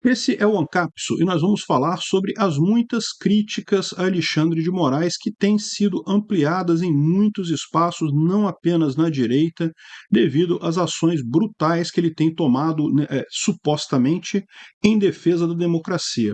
Esse é o Ancapso e nós vamos falar sobre as muitas críticas a Alexandre de Moraes que têm sido ampliadas em muitos espaços, não apenas na direita, devido às ações brutais que ele tem tomado, né, supostamente em defesa da democracia.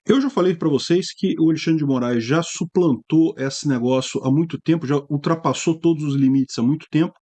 Eu já falei para vocês que o Alexandre de Moraes já suplantou esse negócio há muito tempo, já ultrapassou todos os limites há muito tempo.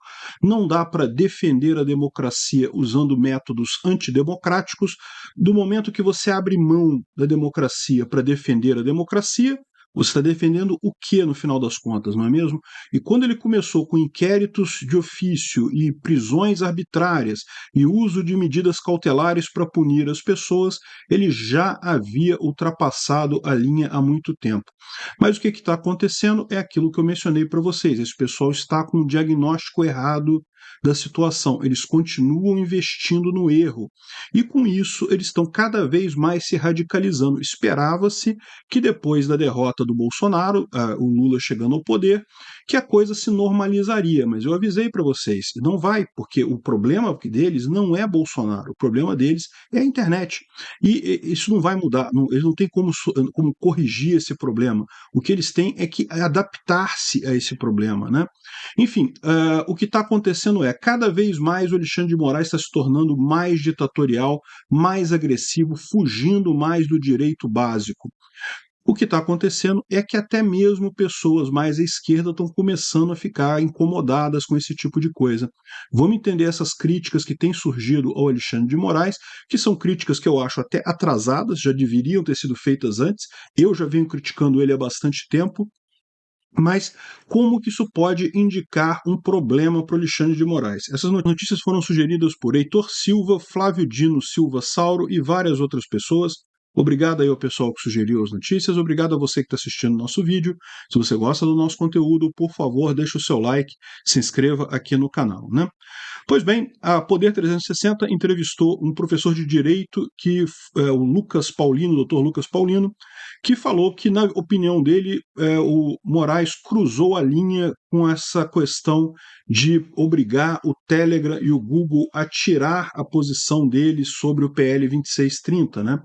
Não dá para defender a democracia usando métodos antidemocráticos. Do momento que você abre mão da democracia para defender a democracia, você está defendendo o que no final das contas, não é mesmo? E quando ele começou com inquéritos de ofício e prisões arbitrárias e uso de medidas cautelares para punir as pessoas, ele já havia ultrapassado a linha há muito tempo. Mas o que está acontecendo é aquilo que eu mencionei para vocês: esse pessoal está com um diagnóstico errado da situação, eles continuam investindo no erro e com isso eles estão cada vez mais se radicalizando. Esperava-se que depois da derrota do Bolsonaro, o Lula chegando ao poder, que a coisa se normalizaria, mas eu avisei para vocês, não vai, porque o problema deles não é Bolsonaro, o problema deles é a internet. E isso não vai mudar, eles não têm como corrigir esse problema. O que eles têm é que adaptar-se a esse problema, né? Enfim, o que está acontecendo é, cada vez mais o Alexandre de Moraes está se tornando mais ditatorial, mais agressivo, fugindo mais do direito básico. O que está acontecendo é que até mesmo pessoas mais à esquerda estão começando a ficar incomodadas com esse tipo de coisa. Vamos entender essas críticas que têm surgido ao Alexandre de Moraes, que são críticas que eu acho até atrasadas, já deveriam ter sido feitas antes. Eu já venho criticando ele há bastante tempo, mas como que isso pode indicar um problema para o Alexandre de Moraes? Essas notícias foram sugeridas por Heitor Silva, Flávio Dino Silva Sauro e várias outras pessoas. Obrigado aí ao pessoal que sugeriu as notícias, obrigado a você que está assistindo o nosso vídeo. Se você gosta do nosso conteúdo, por favor, deixe o seu like, se inscreva aqui no canal, né? Pois bem, a Poder 360 entrevistou um professor de direito, que é o Lucas Paulino, doutor Lucas Paulino, que falou que, na opinião dele, o Moraes cruzou a linha com essa questão de obrigar o Telegram e o Google a tirar a posição deles sobre o PL 2630, né?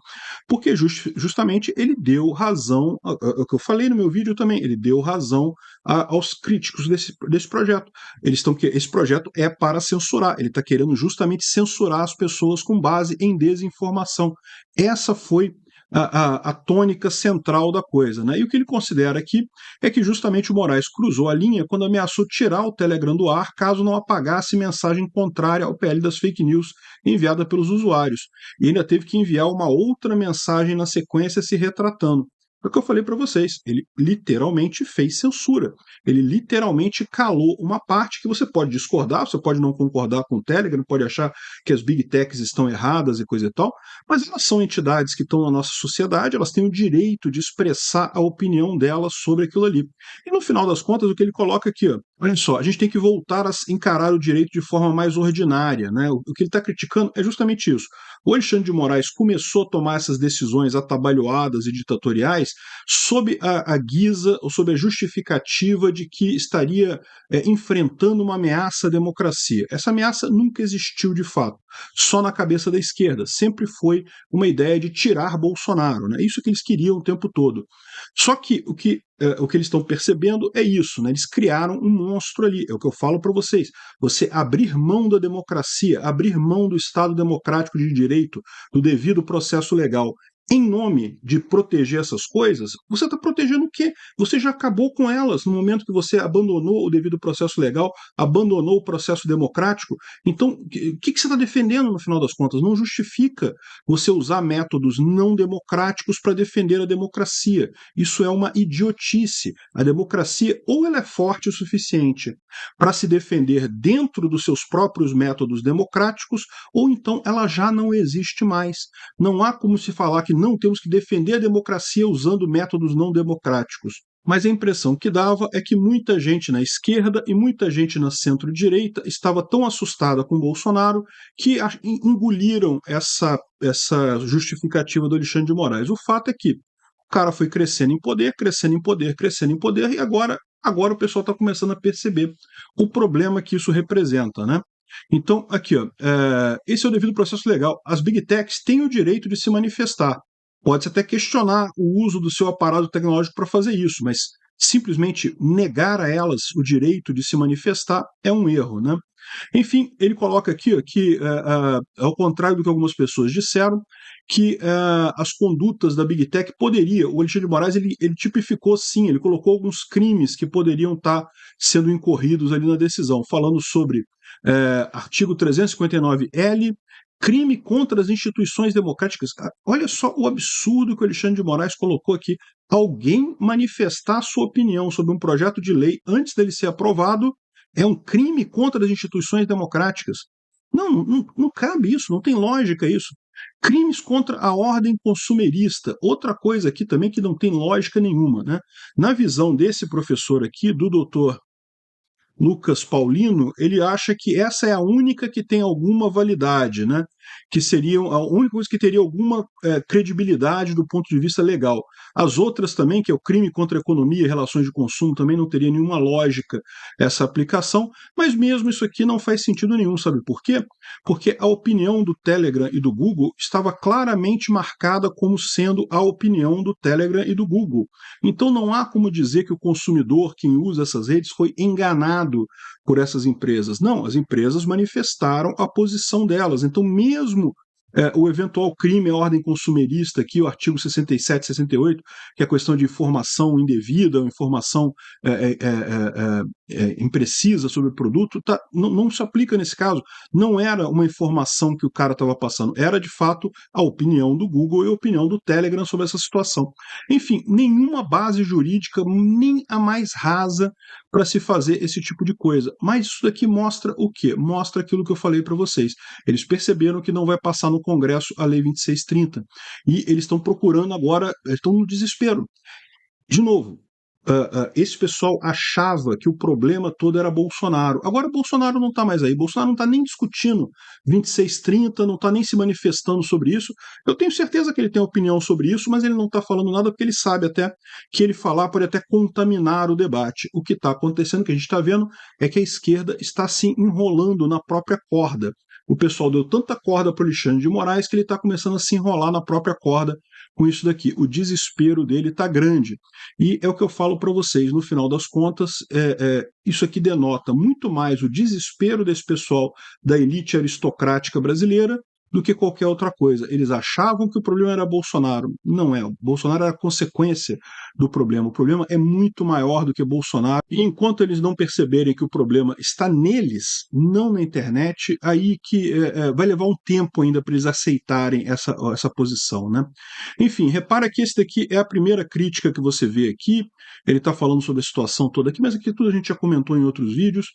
Porque justamente ele deu razão, é o que eu falei no meu vídeo também, ele deu razão aos críticos desse projeto. Esse projeto é para censurar, ele está querendo justamente censurar as pessoas com base em desinformação. Essa foi a tônica central da coisa, né? E o que ele considera aqui é que justamente o Moraes cruzou a linha quando ameaçou tirar o Telegram do ar caso não apagasse mensagem contrária ao PL das fake news enviada pelos usuários. E ainda teve que enviar uma outra mensagem na sequência se retratando. É o que eu falei para vocês, ele literalmente fez censura. Ele literalmente calou uma parte que você pode discordar, você pode não concordar com o Telegram, pode achar que as big techs estão erradas e coisa e tal, mas elas são entidades que estão na nossa sociedade, elas têm o direito de expressar a opinião delas sobre aquilo ali. E no final das contas, o que ele coloca aqui, ó, olha só, a gente tem que voltar a encarar o direito de forma mais ordinária, né? O que ele está criticando é justamente isso. O Alexandre de Moraes começou a tomar essas decisões atabalhoadas e ditatoriais sob a guisa ou sob a justificativa de que estaria enfrentando uma ameaça à democracia. Essa ameaça nunca existiu de fato, só na cabeça da esquerda. Sempre foi uma ideia de tirar Bolsonaro, né? Isso que eles queriam o tempo todo. Só que o que eles estão percebendo é isso, né? Eles criaram um monstro ali, é o que eu falo para vocês. Você abrir mão da democracia, abrir mão do Estado democrático de direito, do devido processo legal, em nome de proteger essas coisas, você está protegendo o quê? Você já acabou com elas no momento que você abandonou o devido processo legal, abandonou o processo democrático. Então, o que você está defendendo no final das contas? Não justifica você usar métodos não democráticos para defender a democracia. Isso é uma idiotice. A democracia, ou ela é forte o suficiente para se defender dentro dos seus próprios métodos democráticos, ou então ela já não existe mais. Não há como se falar que não temos que defender a democracia usando métodos não democráticos. Mas a impressão que dava é que muita gente na esquerda e muita gente na centro-direita estava tão assustada com Bolsonaro que engoliram essa justificativa do Alexandre de Moraes. O fato é que o cara foi crescendo em poder, crescendo em poder, crescendo em poder, e agora o pessoal está começando a perceber o problema que isso representa, né? Então, aqui, ó, esse é o devido processo legal. As Big Techs têm o direito de se manifestar. Pode-se até questionar o uso do seu aparato tecnológico para fazer isso, mas simplesmente negar a elas o direito de se manifestar é um erro, né? Enfim, ele coloca aqui ó, que, ao contrário do que algumas pessoas disseram, que as condutas da Big Tech poderia, o Alexandre de Moraes ele tipificou sim, ele colocou alguns crimes que poderiam estar sendo incorridos ali na decisão, falando sobre artigo 359L, crime contra as instituições democráticas. Olha só o absurdo que o Alexandre de Moraes colocou aqui. Alguém manifestar sua opinião sobre um projeto de lei antes dele ser aprovado é um crime contra as instituições democráticas. Não cabe isso, não tem lógica isso. Crimes contra a ordem consumerista. Outra coisa aqui também que não tem lógica nenhuma, né? Na visão desse professor aqui, do doutor Lucas Paulino, ele acha que essa é a única que tem alguma validade, né? Que seria a única coisa que teria alguma credibilidade do ponto de vista legal. As outras também, que é o crime contra a economia e relações de consumo, também não teria nenhuma lógica essa aplicação, mas mesmo isso aqui não faz sentido nenhum, sabe por quê? Porque a opinião do Telegram e do Google estava claramente marcada como sendo a opinião do Telegram e do Google. Então não há como dizer que o consumidor, quem usa essas redes, foi enganado por essas empresas. Não, as empresas manifestaram a posição delas. Então, mesmo o eventual crime à ordem consumerista, aqui o artigo 67, 68, que é a questão de informação indevida, ou informação imprecisa sobre o produto, não se aplica nesse caso. Não era uma informação que o cara estava passando, era de fato a opinião do Google e a opinião do Telegram sobre essa situação. Enfim, nenhuma base jurídica, nem a mais rasa, para se fazer esse tipo de coisa. Mas isso daqui mostra o quê? Mostra aquilo que eu falei para vocês. Eles perceberam que não vai passar no Congresso a Lei 2630. E eles estão procurando agora, estão no desespero. De novo, esse pessoal achava que o problema todo era Bolsonaro. Agora Bolsonaro não está mais aí. Bolsonaro não está nem discutindo 2630, não está nem se manifestando sobre isso. Eu tenho certeza que ele tem opinião sobre isso, mas ele não está falando nada porque ele sabe até que ele falar pode até contaminar o debate. O que está acontecendo, que a gente está vendo, é que a esquerda está se enrolando na própria corda. O pessoal deu tanta corda para o Alexandre de Moraes que ele está começando a se enrolar na própria corda com isso daqui. O desespero dele está grande. E é o que eu falo para vocês, no final das contas, isso aqui denota muito mais o desespero desse pessoal da elite aristocrática brasileira do que qualquer outra coisa. Eles achavam que o problema era Bolsonaro. Não é. O Bolsonaro era a consequência do problema. O problema é muito maior do que Bolsonaro. E enquanto eles não perceberem que o problema está neles, não na internet, aí que vai levar um tempo ainda para eles aceitarem essa posição, né? Enfim, repara que esse daqui é a primeira crítica que você vê aqui. Ele está falando sobre a situação toda aqui, mas aqui tudo a gente já comentou em outros vídeos.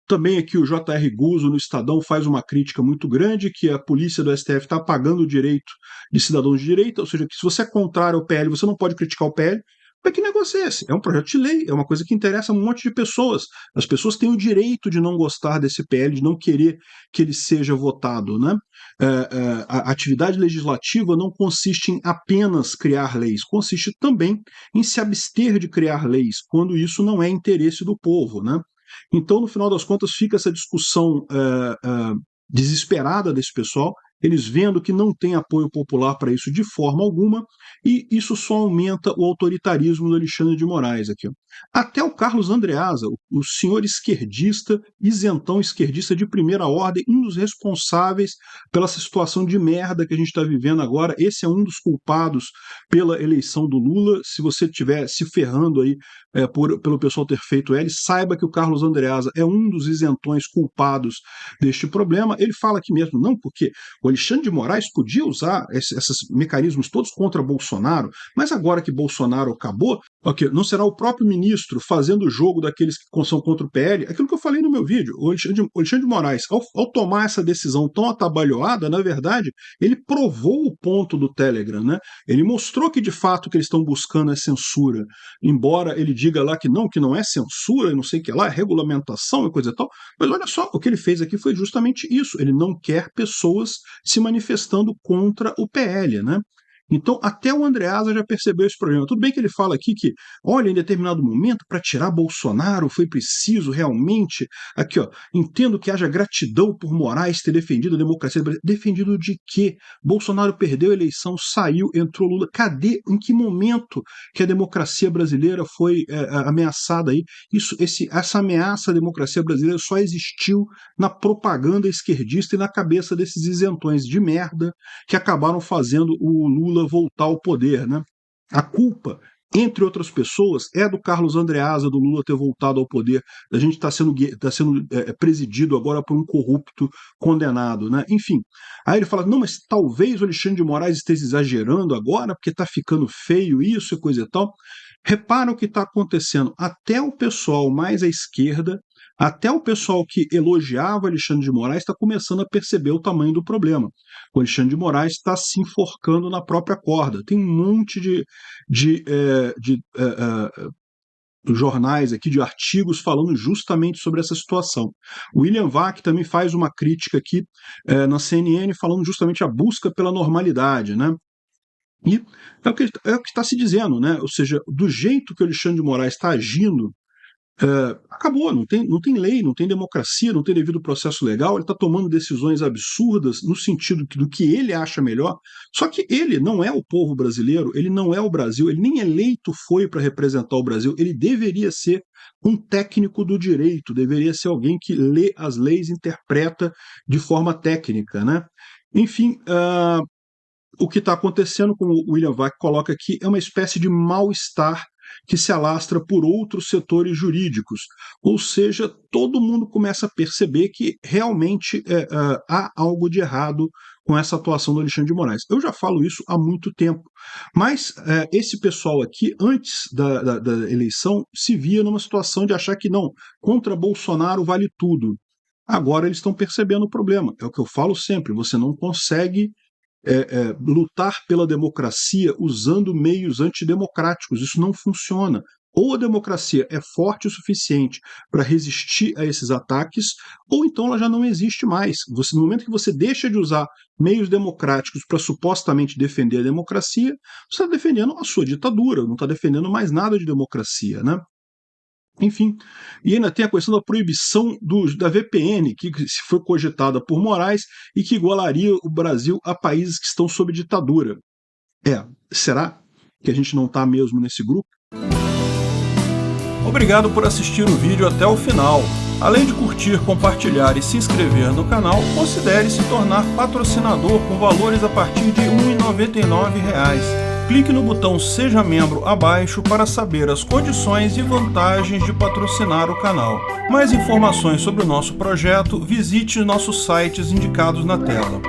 Também aqui o J.R. Guzzo no Estadão faz uma crítica muito grande, que a polícia do STF está apagando o direito de cidadãos de direita, ou seja, que se você é contrário ao PL, você não pode criticar o PL. Mas que negócio é esse? É um projeto de lei, é uma coisa que interessa a um monte de pessoas. As pessoas têm o direito de não gostar desse PL, de não querer que ele seja votado, né? A atividade legislativa não consiste em apenas criar leis, consiste também em se abster de criar leis, quando isso não é interesse do povo, né? Então, no final das contas, fica essa discussão desesperada desse pessoal, eles vendo que não tem apoio popular para isso de forma alguma, e isso só aumenta o autoritarismo do Alexandre de Moraes aqui. Até o Carlos Andreasa, o senhor esquerdista, isentão esquerdista de primeira ordem, um dos responsáveis pela situação de merda que a gente está vivendo agora, esse é um dos culpados pela eleição do Lula. Se você estiver se ferrando aí pelo pessoal ter feito ele, saiba que o Carlos Andreasa é um dos isentões culpados deste problema. Ele fala aqui mesmo, não, porque o Alexandre de Moraes podia usar esses mecanismos todos contra Bolsonaro, mas agora que Bolsonaro acabou, não será o próprio ministro fazendo o jogo daqueles que são contra o PL? Aquilo que eu falei no meu vídeo, o Alexandre de Moraes, ao tomar essa decisão tão atabalhoada, na verdade, ele provou o ponto do Telegram, né? Ele mostrou que de fato o que eles estão buscando é censura, embora ele diga lá que não é censura, e não sei o que lá, é regulamentação e coisa e tal, mas olha só, o que ele fez aqui foi justamente isso, ele não quer pessoas se manifestando contra o PL, né? Então, até o Andreasa já percebeu esse problema. Tudo bem que ele fala aqui que, olha, em determinado momento, para tirar Bolsonaro, foi preciso realmente, aqui, ó, entendo que haja gratidão por Moraes ter defendido a democracia. Defendido de quê? Bolsonaro perdeu a eleição, saiu, entrou Lula. Cadê? Em que momento que a democracia brasileira foi ameaçada aí? Essa ameaça à democracia brasileira só existiu na propaganda esquerdista e na cabeça desses isentões de merda que acabaram fazendo o Lula voltar ao poder, né? A culpa, entre outras pessoas, é do Carlos Andreasa, do Lula ter voltado ao poder. A gente está sendo presidido agora por um corrupto condenado, né? Enfim, aí ele fala, não, mas talvez o Alexandre de Moraes esteja exagerando agora, porque está ficando feio isso e coisa e tal. Repara o que está acontecendo. Até o pessoal mais à esquerda, até o pessoal que elogiava Alexandre de Moraes está começando a perceber o tamanho do problema. O Alexandre de Moraes está se enforcando na própria corda. Tem um monte de jornais aqui, de artigos falando justamente sobre essa situação. O William Vac também faz uma crítica aqui na CNN falando justamente a busca pela normalidade, né? E é o que está se dizendo, né? Ou seja, do jeito que o Alexandre de Moraes está agindo, acabou, não tem lei, não tem democracia, não tem devido processo legal, ele está tomando decisões absurdas no sentido do que ele acha melhor, só que ele não é o povo brasileiro, ele não é o Brasil, ele nem eleito foi para representar o Brasil, ele deveria ser um técnico do direito, deveria ser alguém que lê as leis e interpreta de forma técnica, né? Enfim, o que está acontecendo, como o William Vac coloca aqui, é uma espécie de mal-estar que se alastra por outros setores jurídicos. Ou seja, todo mundo começa a perceber que realmente há algo de errado com essa atuação do Alexandre de Moraes. Eu já falo isso há muito tempo, mas esse pessoal aqui, antes da eleição, se via numa situação de achar que não, contra Bolsonaro vale tudo. Agora eles estão percebendo o problema. É o que eu falo sempre, você não consegue lutar pela democracia usando meios antidemocráticos. Isso não funciona. Ou a democracia é forte o suficiente para resistir a esses ataques, ou então ela já não existe mais. No momento que você deixa de usar meios democráticos para supostamente defender a democracia, você está defendendo a sua ditadura, não está defendendo mais nada de democracia, né? Enfim, e ainda tem a questão da proibição da VPN, que foi cogitada por Moraes e que igualaria o Brasil a países que estão sob ditadura. Será que a gente não está mesmo nesse grupo? Obrigado por assistir o vídeo até o final. Além de curtir, compartilhar e se inscrever no canal, considere se tornar patrocinador com valores a partir de R$ 1,99. Clique no botão Seja Membro abaixo para saber as condições e vantagens de patrocinar o canal. Mais informações sobre o nosso projeto, visite nossos sites indicados na tela.